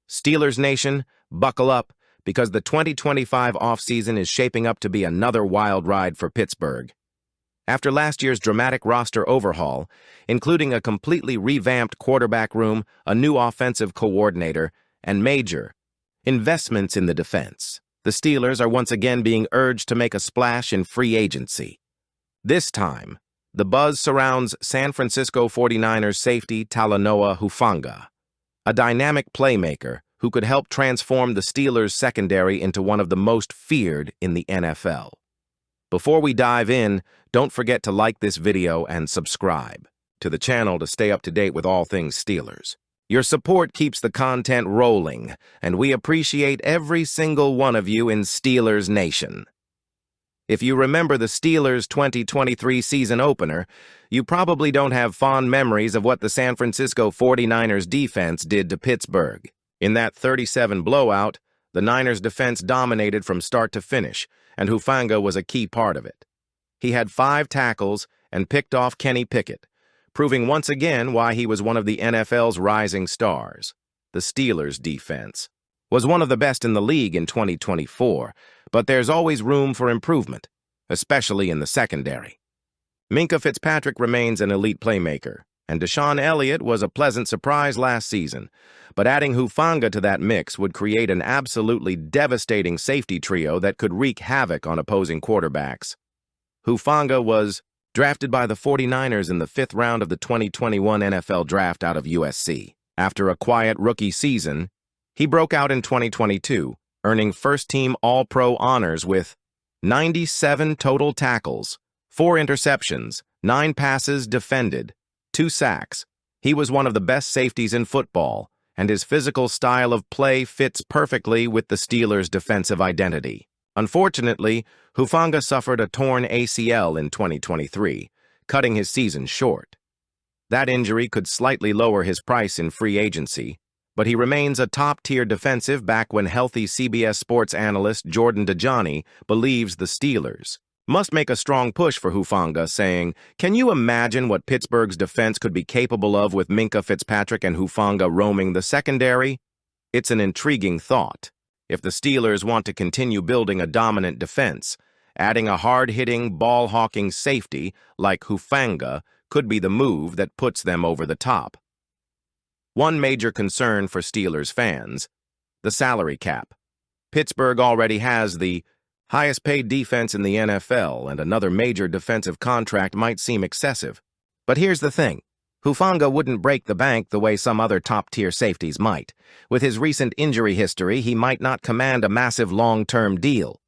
Steelers Nation, buckle up, because the 2025 offseason is shaping up to be another wild ride for Pittsburgh. After last year's dramatic roster overhaul, including a completely revamped quarterback room, a new offensive coordinator, and major investments in the defense, the Steelers are once again being urged to make a splash in free agency. This time, the buzz surrounds San Francisco 49ers safety Talanoa Hufanga, a dynamic playmaker who could help transform the Steelers' secondary into one of the most feared in the NFL. Before we dive in, don't forget to like this video and subscribe to the channel to stay up to date with all things Steelers. Your support keeps the content rolling, and we appreciate every single one of you in Steelers Nation. If you remember the Steelers' 2023 season opener, you probably don't have fond memories of what the San Francisco 49ers defense did to Pittsburgh. In that 37 blowout, the Niners defense dominated from start to finish, and Hufanga was a key part of it. He had 5 tackles and picked off Kenny Pickett, proving once again why he was one of the NFL's rising stars. The Steelers' defense was one of the best in the league in 2024, but there's always room for improvement, especially in the secondary. Minkah Fitzpatrick remains an elite playmaker, and Deshaun Elliott was a pleasant surprise last season, but adding Hufanga to that mix would create an absolutely devastating safety trio that could wreak havoc on opposing quarterbacks. Hufanga was drafted by the 49ers in the 5th round of the 2021 NFL Draft out of USC. After a quiet rookie season, he broke out in 2022, earning first-team All-Pro honors with 97 total tackles, 4 interceptions, 9 passes defended, 2 sacks. He was one of the best safeties in football, and his physical style of play fits perfectly with the Steelers' defensive identity. Unfortunately, Hufanga suffered a torn ACL in 2023, cutting his season short. That injury could slightly lower his price in free agency, but he remains a top-tier defensive back when healthy CBS Sports analyst Jordan Dajani believes the Steelers must make a strong push for Hufanga, saying, "Can you imagine what Pittsburgh's defense could be capable of with Minkah Fitzpatrick and Hufanga roaming the secondary?" It's an intriguing thought. If the Steelers want to continue building a dominant defense, adding a hard-hitting, ball-hawking safety like Hufanga could be the move that puts them over the top. One major concern for Steelers fans: the salary cap. Pittsburgh already has the highest-paid defense in the NFL, and another major defensive contract might seem excessive. But here's the thing. Hufanga wouldn't break the bank the way some other top-tier safeties might. With his recent injury history, he might not command a massive long-term deal.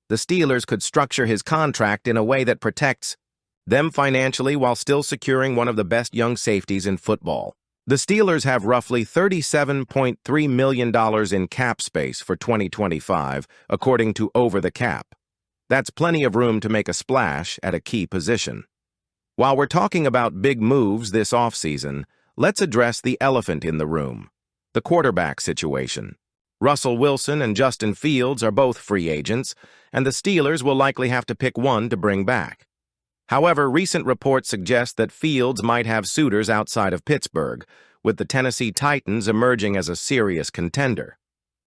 The Steelers could structure his contract in a way that protects them financially while still securing one of the best young safeties in football. The Steelers have roughly $37.3 million in cap space for 2025, according to Over the Cap. That's plenty of room to make a splash at a key position. While we're talking about big moves this offseason, let's address the elephant in the room: the quarterback situation. Russell Wilson and Justin Fields are both free agents, and the Steelers will likely have to pick one to bring back. However, recent reports suggest that Fields might have suitors outside of Pittsburgh, with the Tennessee Titans emerging as a serious contender.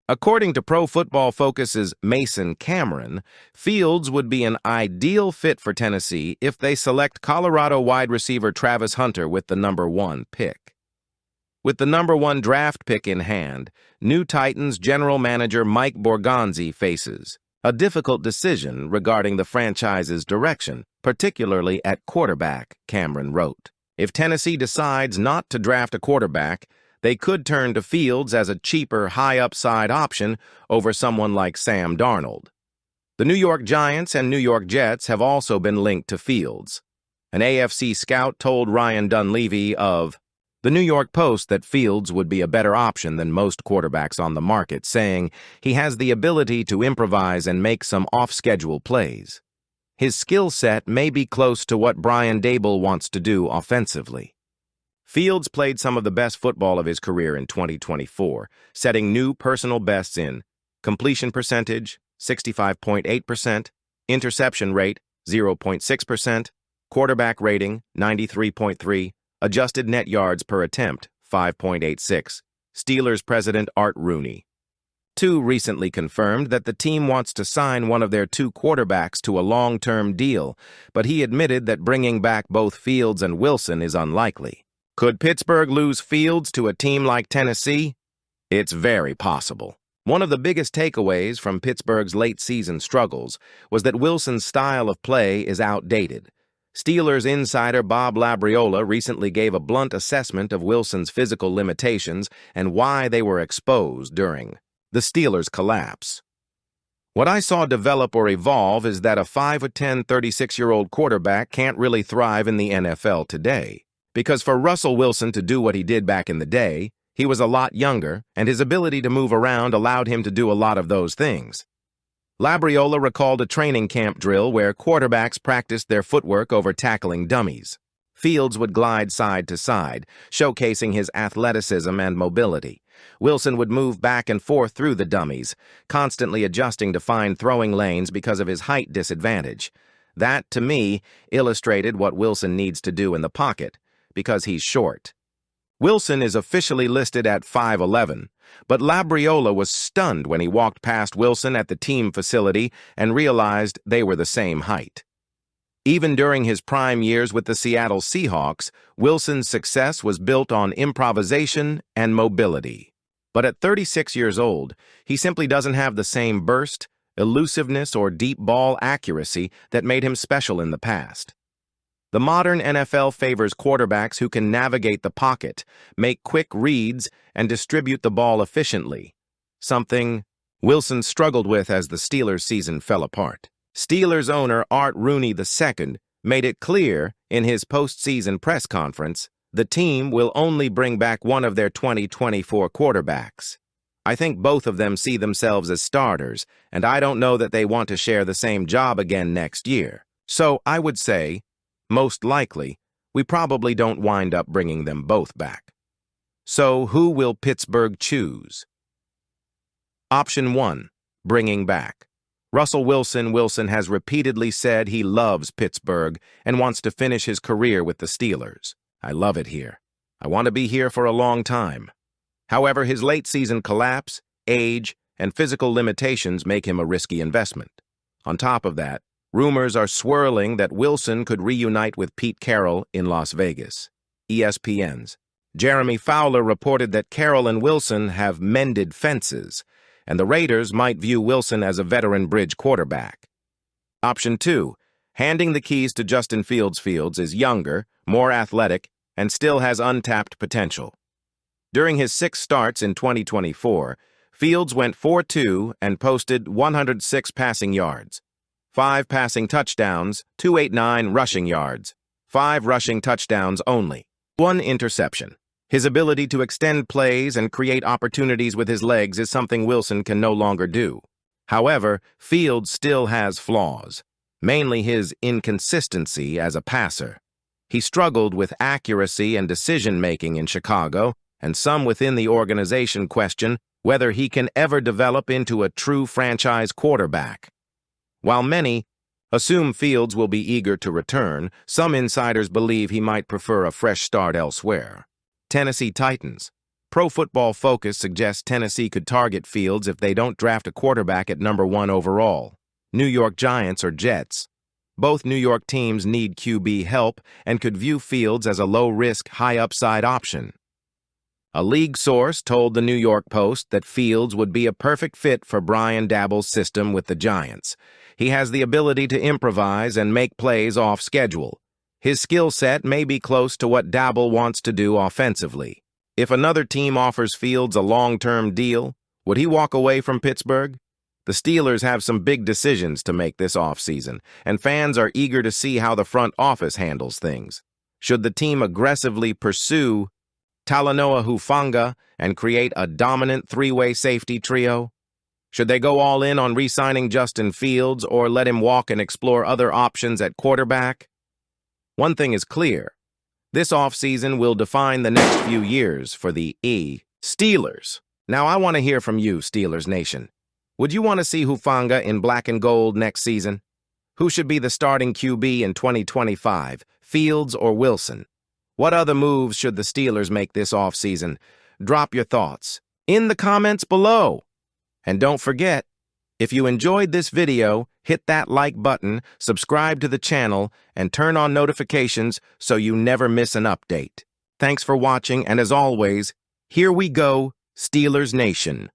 According to Pro Football Focus's Mason Cameron, Fields would be an ideal fit for Tennessee if they select Colorado wide receiver Travis Hunter with the #1 pick. With the #1 draft pick in hand, new Titans general manager Mike Borgonzi faces a difficult decision regarding the franchise's direction, particularly at quarterback, Cameron wrote. If Tennessee decides not to draft a quarterback, they could turn to Fields as a cheaper, high-upside option over someone like Sam Darnold. The New York Giants and New York Jets have also been linked to Fields. An AFC scout told Ryan Dunleavy of the New York Post that Fields would be a better option than most quarterbacks on the market, saying he has the ability to improvise and make some off-schedule plays. His skill set may be close to what Brian Daboll wants to do offensively. Fields played some of the best football of his career in 2024, setting new personal bests in completion percentage, 65.8%, interception rate, 0.6%, quarterback rating, 93.3, adjusted net yards per attempt, 5.86, Steelers president Art Rooney. Two recently confirmed that the team wants to sign one of their two quarterbacks to a long-term deal, but he admitted that bringing back both Fields and Wilson is unlikely. Could Pittsburgh lose Fields to a team like Tennessee? It's very possible. One of the biggest takeaways from Pittsburgh's late-season struggles was that Wilson's style of play is outdated. Steelers insider Bob Labriola recently gave a blunt assessment of Wilson's physical limitations and why they were exposed during the Steelers' collapse. What I saw develop or evolve is that a 5'10", 36-year-old quarterback can't really thrive in the NFL today. Because for Russell Wilson to do what he did back in the day, he was a lot younger, and his ability to move around allowed him to do a lot of those things. Labriola recalled a training camp drill where quarterbacks practiced their footwork over tackling dummies. Fields would glide side to side, showcasing his athleticism and mobility. Wilson would move back and forth through the dummies, constantly adjusting to find throwing lanes because of his height disadvantage. That, to me, illustrated what Wilson needs to do in the pocket, because he's short. Wilson is officially listed at 5'11", but Labriola was stunned when he walked past Wilson at the team facility and realized they were the same height. Even during his prime years with the Seattle Seahawks, Wilson's success was built on improvisation and mobility. But at 36 years old, he simply doesn't have the same burst, elusiveness, or deep ball accuracy that made him special in the past. The modern NFL favors quarterbacks who can navigate the pocket, make quick reads, and distribute the ball efficiently, something Wilson struggled with as the Steelers' season fell apart. Steelers owner Art Rooney II made it clear in his postseason press conference the team will only bring back one of their 2024 quarterbacks. I think both of them see themselves as starters, and I don't know that they want to share the same job again next year. So I would say, most likely, we probably don't wind up bringing them both back. So who will Pittsburgh choose? Option 1, bringing back Russell Wilson. Wilson has repeatedly said he loves Pittsburgh and wants to finish his career with the Steelers. I love it here. I want to be here for a long time. However, his late-season collapse, age, and physical limitations make him a risky investment. On top of that, rumors are swirling that Wilson could reunite with Pete Carroll in Las Vegas. ESPN's Jeremy Fowler reported that Carroll and Wilson have mended fences, and the Raiders might view Wilson as a veteran bridge quarterback. Option 2, handing the keys to Justin Fields. Fields is younger, more athletic, and still has untapped potential. During his 6 starts in 2024, Fields went 4-2 and posted 106 passing yards, 5 passing touchdowns, 289 rushing yards, 5 rushing touchdowns only, 1 interception. His ability to extend plays and create opportunities with his legs is something Wilson can no longer do. However, Fields still has flaws, mainly his inconsistency as a passer. He struggled with accuracy and decision-making in Chicago, and some within the organization question whether he can ever develop into a true franchise quarterback. While many assume Fields will be eager to return, some insiders believe he might prefer a fresh start elsewhere. Tennessee Titans. Pro Football Focus suggests Tennessee could target Fields if they don't draft a quarterback at number 1 overall. New York Giants or Jets. Both New York teams need QB help and could view Fields as a low-risk, high-upside option. A league source told the New York Post that Fields would be a perfect fit for Brian Daboll's system with the Giants. He has the ability to improvise and make plays off schedule. His skill set may be close to what Daboll wants to do offensively. If another team offers Fields a long-term deal, would he walk away from Pittsburgh? The Steelers have some big decisions to make this offseason, and fans are eager to see how the front office handles things. Should the team aggressively pursue Talanoa Hufanga and create a dominant 3-way safety trio? Should they go all in on re-signing Justin Fields or let him walk and explore other options at quarterback? One thing is clear. This offseason will define the next few years for the Steelers. Now I want to hear from you, Steelers Nation. Would you want to see Hufanga in black and gold next season? Who should be the starting QB in 2025, Fields or Wilson? What other moves should the Steelers make this offseason? Drop your thoughts in the comments below. And don't forget, if you enjoyed this video, hit that like button, subscribe to the channel, and turn on notifications so you never miss an update. Thanks for watching, and as always, here we go, Steelers Nation.